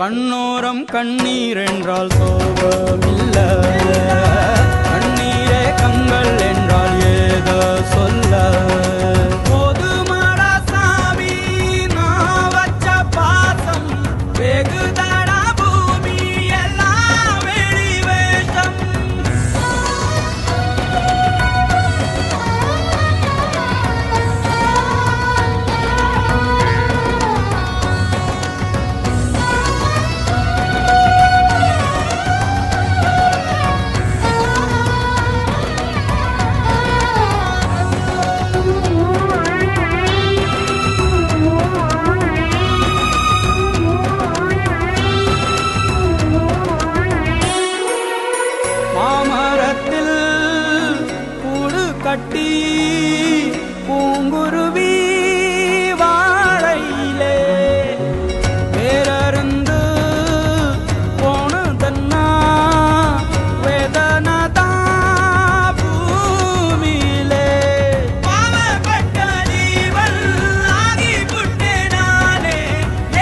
கண்ணோரம் கண்ணீர் என்றால் சோகமில்ல, கண்ணீரே கண்கள் என்றால் ஏதோ சொல்ல. போதுமாடா சாமி நான் வச்ச பாசம், வெகுதடா பூமி எல்லாம் வெளி வேஷம். மாமரத்தில் கூடு கட்டி பூங்குருவி வாழையிலே வேறருந்து போனதன்னா வேதனதா பூமியிலே. பாவப்பட்ட ஜீவன் ஆகி புட்டே நானே,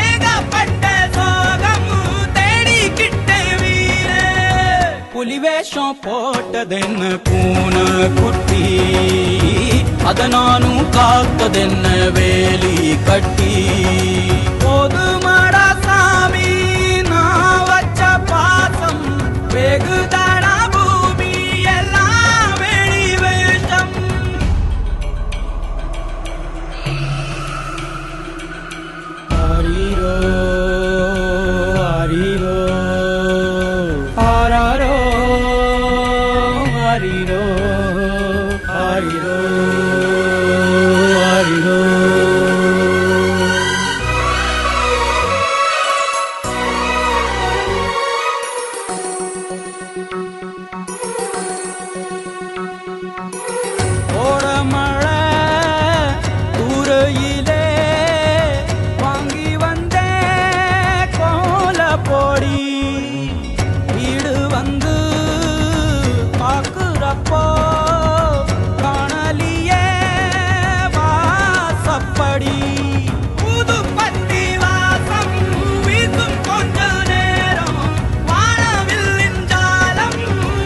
ஏகப்பட்ட சோகம் தேடிக்கிட்டே வீரே. புலி வேஷம் போட்டதென்ன பூனை குட்டி, அத நானும் காத்ததென்ன வேலி கட்டி. போதுமாடா சாமி நான் வச்ச பாசம், வெகுதடா பூமி எல்லாம் வெளி வேஷம். ஆரீரோ ஆரீரோ ஆராரோ ஆரீரோ ஆரீரோ ஆரீரோ. ஓடமழை தூரையிலே வாங்கி வந்தே கோலப்பொடி, வீடு வந்து பார்க்குறப்போ காணலியே வாசப்படி. புது பத்தி வாசம் வீசும் கொஞ்ச நேரம், வாழவில்லின் ஜாலம்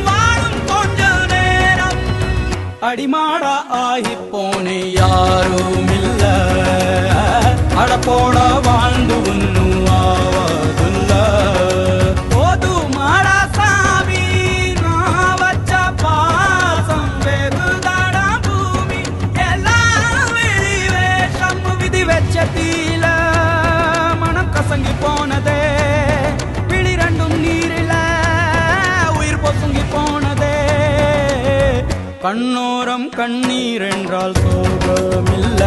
வாழும் கொஞ்ச நேரம். அடிமாடா ஆகி போனே யாரும் இல்ல, அடப்போட வாழ்ந்து ஒன்னும் ஆவதில்ல. போதுமாடா சாமி நான் வச்ச பாசம், வெகுதடா பூமி எல்லாம் வெளி வேஷம். விதி வச்ச தீல மனம் கசங்கி போனதே, விழி ரெண்டும் நீரில உயிர் பொசுங்கி போனதே. கண்ணோரம் கண்ணீர் என்றால் சோகமில்ல,